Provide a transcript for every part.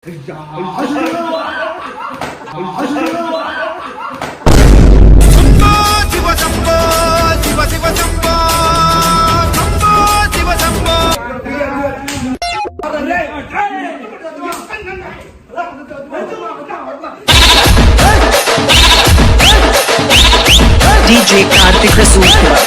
DJ Kartik Rasool.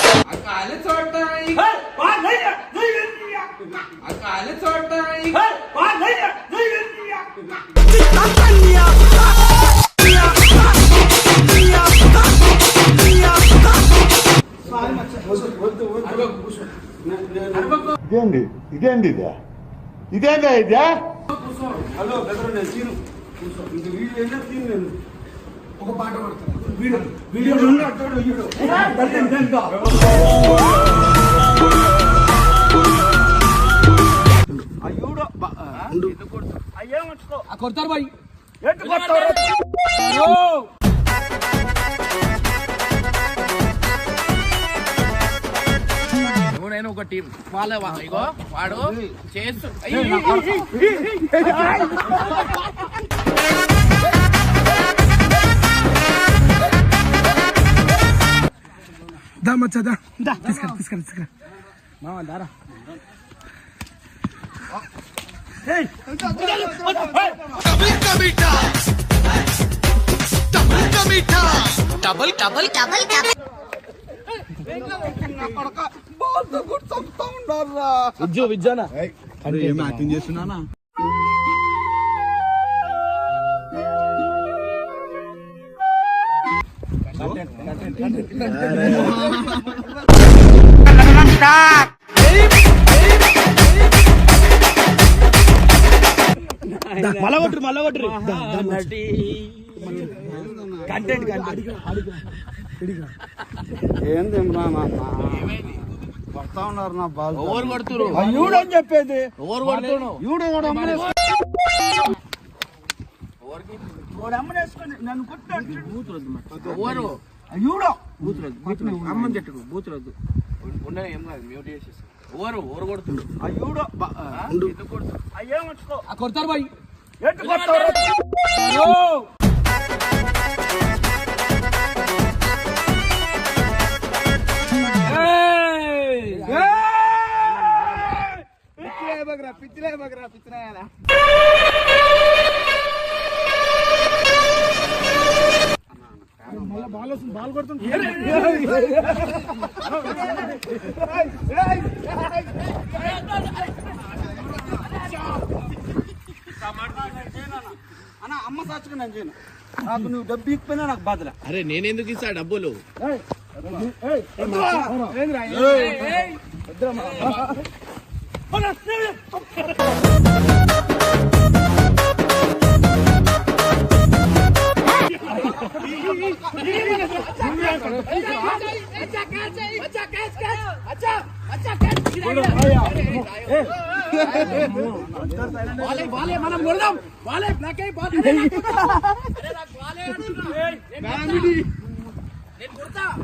ఇదేంది ఇదేందా ఇదే? Hello బెదరు నేను తీను ఇంక వీడియో అయినా తీను నేను ఒక పాట పడతాను వీడియో కొడతారు బాయ్ నేను ఒక టీం వాళ్ళ ఇగో వాడు చేస్తూ దా మచ్చా దా తీసుకురా మామ దారా విజ్జానా యాక్టింగ్ చేస్తున్నానా మళ్ళా కొట్టురు కంటెంట్ ఏంది కొడతా ఉన్నారు నా బాల్ ఓవర్ కొడుతురు అని చెప్పేది ఓవర్ కొడుతును అమ్మనేసుకొని నన్ను కొట్టాడు ఓవరు అయ్యూడో అమ్మని చెట్టుకు బూతులొద్దు ఉండని ఏం కాదు మ్యూట్ చేసేసి ఓవర్ కొడుతుండు అయ్యూడో ఎందుకు కొడుతురు అయ్యేమో కొడతారు బాయ్ ఎట్టు కొడతారు పిచ్చిలే బాల్ కొడుతుంది అన్న అమ్మ సాచుకు నేను చేయను నాకు నువ్వు డబ్బు ఇచ్చిపోయినా నాకు బాధలే అరే నేనెందుకు ఇస్తా డబ్బులు మనం కొడదాం బాలే నాకే బాల్ నేను కొడతా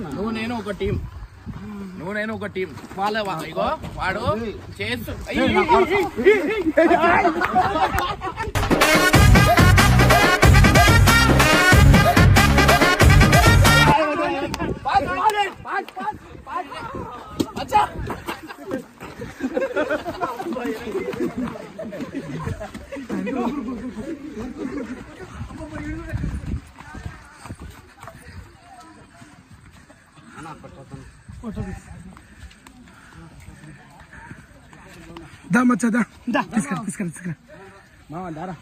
నువ్వు నేను ఒక టీం వాళ్ళ ఇగో వాడు చేస్తూ దా మచ్చా దా తీసుకురా మామ దారా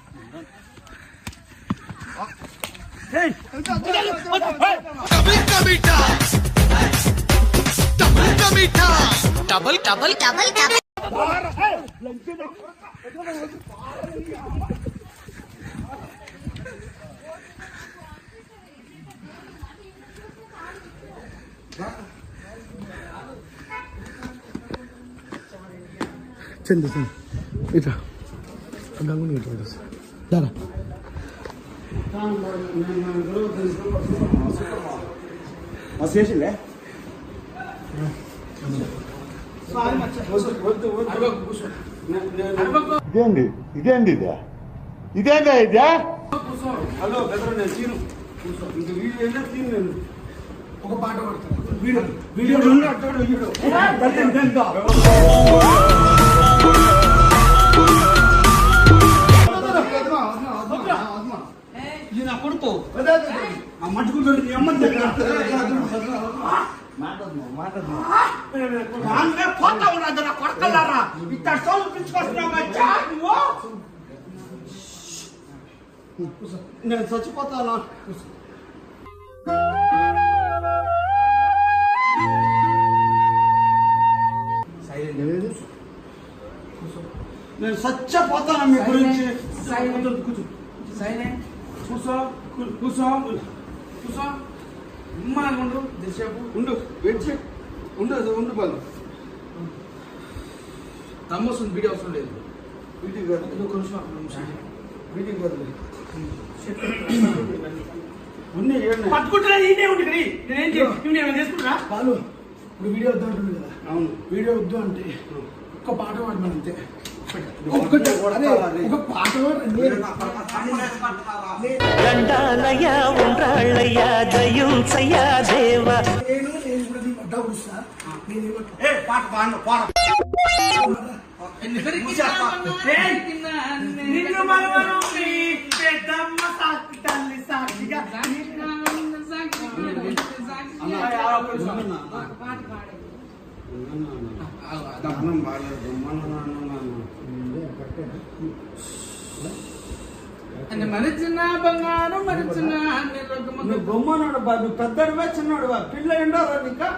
Double. చండి ఇట్లా గంగుని ఇట్లా దారా చేసిందే వద్దు కూర్చో. ఇదేంది ఇదేందా ఇదే హలో బెదరు నేను తీరు కూర్చో. ఇంక వీడియో అయినా తీరు నేను ఒక పాట పడతాను. వీడియో అట్టాడు వీడియో ఇది నా కొడుకు ఆ మట్టుకుంటూ అమ్మని దగ్గర పోతా ఉన్నది నా కొడకల్లారా ఇక్కడ సోలు పిలుచుకొస్తున్నావా నేను చచ్చిపోతానా నేను చచ్చిపోతాను మీ గురించి కూర్చో కూర్చో కూర్చో ఉండు ఉండు వెయిట్ ఉండు బాలు తమ్మొస్తుంది వీడియో అవసరం లేదు. వీటికి కాదు వీటికి కాదు పట్టుకుంటున్నా ఇదే ఉంటుంది నేనేం చేసుకుంటున్నా బాలు ఇప్పుడు వీడియో వద్దు అంటుంది కదా. అవును వీడియో వద్దు అంటే ఒక్క పాట పాడమని అంతే. ఒక పాట దండాలయ ఉండ్రాళ్ళయ్యా దయుంచయ్యా దేవా పాట పాడు పాడ నిన్ను మనవరు పెద్దమ్మ సాక్షి తల్లి సాక్షిగా మరిచిన బంగారం మరిచిన బొమ్మనాడు బాబు పెద్దడువా చిన్నాడువా పిల్ల ఎండారా ఇంకా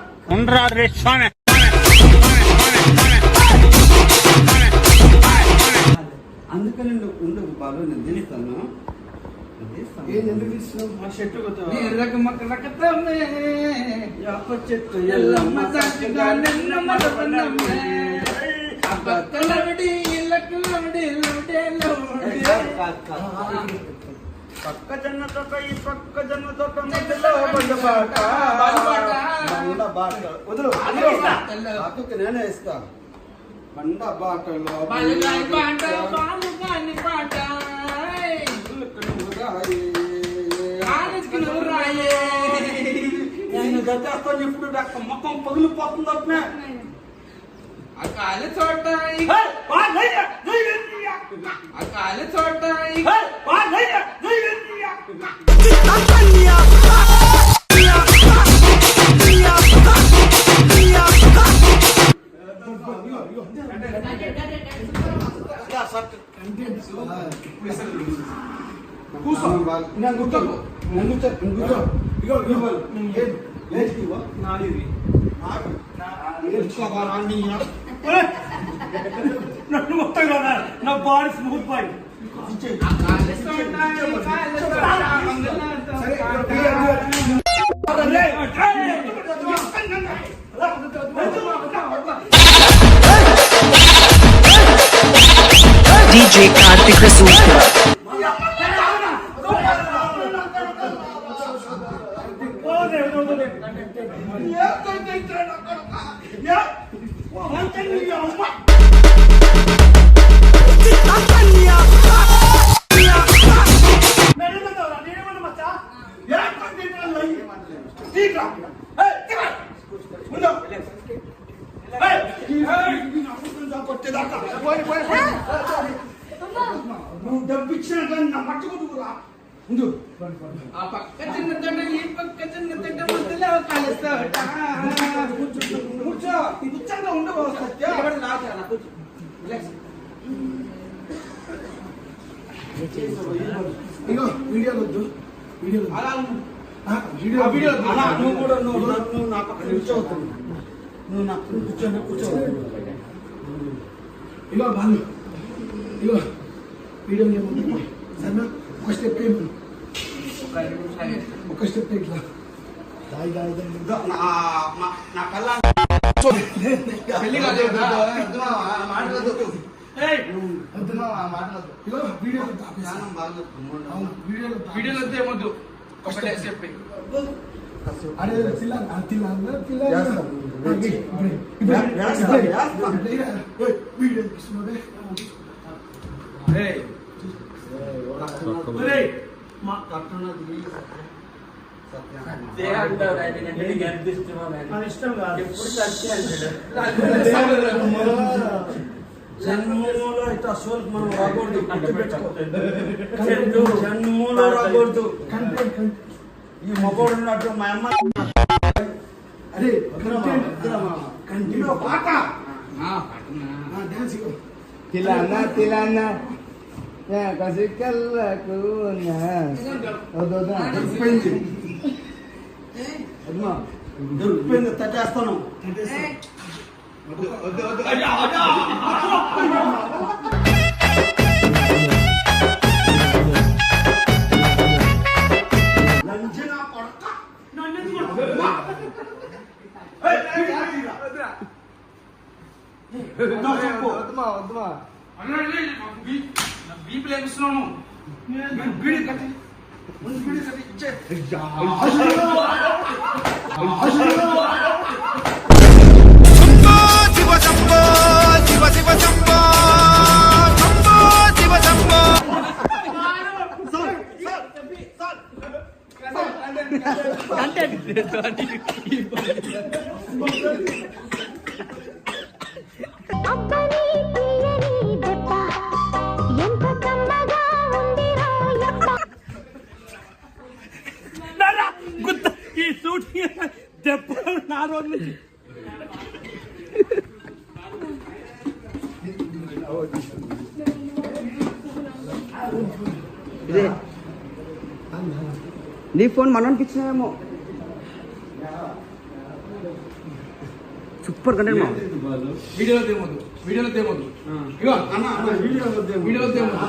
అందుకని ఉండు బాబు నేను తీస్తాను. ఎందుకు తీస్తున్నావు మా చెట్టు చెట్టు ఎల్లమ్మ సాక్షిగా నిన్ను మరవనమ్మే. పక్క జన్న తోట ఈ పక్క జన్న తోట మధ్యలో బండబాట వదులు అక్కకి నేనే ఇస్తా. బండ బాటలో నేను గట్టేస్తాను ఇప్పుడు మొత్తం పగిలిపోతుంది అట్నే అకాల చోట అకాల చోట కూర్చో నేను కూర్చోను కూర్చో ఇగో ఇగో నన్ను మొత్తం కదా నా body smooth boy DJ Kartik Rasool. నువ్వు డబ్బిచ్చిన కానీ నా మట్టుకుంటురా ముందు ఆ పక్క చిన్న తోట ఈ పక్క చిన్న తోట మధ్యలో కలుస్తాట. కూర్చో కూర్చోగా ఉండవు సత్య ఇగో వీడియో వద్దు వీడియో అలా వీడియో అలా నువ్వు కూడా నువ్వు నా పక్కన కూర్చోవద్దు. నువ్వు నా కూర్చోవద్దు. ఇగో బాలు ఇగో వీడియో ఏముంది సరేనా ఒక స్టెప్ ఏమి ఒక స్టెప్ ఇట్లా నా కళ్ళ వీడియోలో ఏమొద్దు ఒకటే చెప్పి అరే పిల్ల వేస్తాం. వీడియో తీస్తున్నాడే మా కట్టనది ఇష్టం కాదు జన్మలో ఇట్లా అసలు మనం రాకూడదు జన్మలో రాకూడదు ఈ మగోడు ఉన్నట్టు మా అమ్మ అరే కంటిన్యూ పాట డాన్స్ తిలన్న కసికల్లకు దొరికిపోయింది తట్టేస్తాను లంచనా కొడక అబ్బని తీయని దెబ్బ ఎంత కమ్మగా ఉందిరా యబ్బ గుత్త ఈ సూట్ దెబ్బ నా రోజు నుంచి నీ ఫోన్ మనం అనిపించినాయేమో సూపర్ కంటెంట్ మా వీడియోలో తేమొద్దు ఇగో అన్న వీడియోలో తేమొద్దు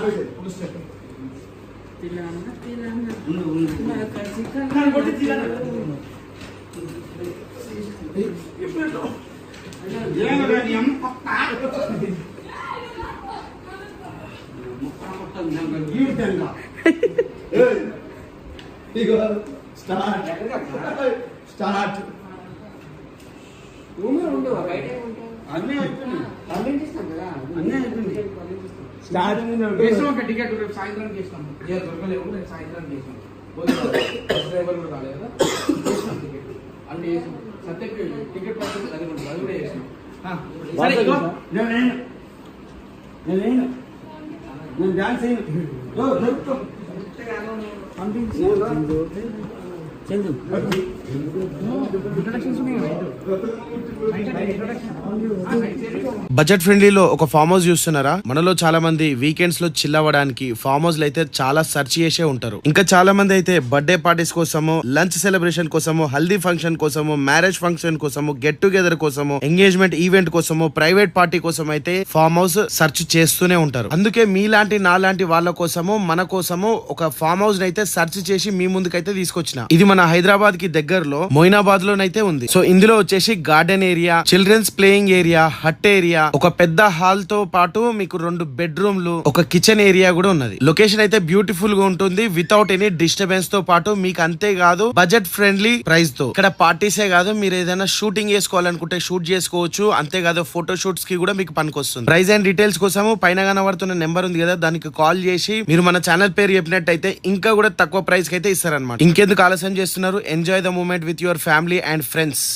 స్టార్ట్ అన్నీ చేస్తాం ఒక టికెట్ రేపు సాయంత్రం చేస్తాం దొరకలేవు రేపు సాయంత్రం చేస్తాం బస్ డ్రైవర్ కూడా రాలేదు కదా చేసినాం టికెట్ అన్ని చేసాం సత్యకి టికెట్ పడుతుంది అది కూడా చేసినాం సరే ఇగో నేను డాన్స్ బడ్జెట్ ఫ్రెండ్లీలో ఒక ఫామ్ హౌస్ చూస్తున్నారా? మనలో చాలా మంది వీకెండ్స్ లో చిల్ అవ్వడానికి ఫామ్ హౌస్ అయితే చాలా సెర్చ్ చేసే ఉంటారు. ఇంకా చాలా మంది అయితే బర్త్డే పార్టీస్ కోసము, లంచ్ సెలబ్రేషన్ కోసము, హల్దీ ఫంక్షన్ కోసము, మ్యారేజ్ ఫంక్షన్ కోసము, గెట్ టుగెదర్ కోసము, ఎంగేజ్మెంట్ ఈవెంట్ కోసము, ప్రైవేట్ పార్టీ కోసం అయితే ఫామ్ హౌస్ సెర్చ్ చేస్తూనే ఉంటారు. అందుకే మీలాంటి నాలాంటి వాళ్ళ కోసము మన కోసము ఒక ఫామ్ హౌస్ అయితే సెర్చ్ చేసి మీ ముందుకైతే తీసుకొచ్చిన. ఇది మన హైదరాబాద్ కి దగ్గరలో మొయినాబాద్ లోనైతే ఉంది. సో ఇందులో వచ్చేసి garden area, children's playing area, hut area, ఒక పెద్ద హాల్ తో పాటు మీకు 2 బెడ్రూమ్లు, ఒక కిచెన్ ఏరియా కూడా ఉన్నది. లొకేషన్ అయితే బ్యూటిఫుల్ గా ఉంటుంది వితౌట్ ఎనీ డిస్టర్బెన్స్ తో పాటు మీకు అంతే కాదు బడ్జెట్ ఫ్రెండ్లీ ప్రైస్ తో. ఇక్కడ పార్టీసే కాదు మీరు ఏదైనా షూటింగ్ చేసుకోవాలనుకుంటే షూట్ చేసుకోవచ్చు. అంతేకాదు ఫోటో షూట్స్ కి కూడా మీకు పనికొస్తుంది. ప్రైస్ అండ్ డీటెయిల్స్ కోసము పైన కనబడుతున్న నెంబర్ ఉంది కదా దానికి కాల్ చేసి మీరు మన ఛానల్ పేరు చెప్పినట్టయితే ఇంకా కూడా తక్కువ ప్రైస్ కి అయితే ఇస్తారన్నమాట. ఇంకెందుకు ఆలస్యం చేస్తున్నారు? Enjoy the moment with your family and friends.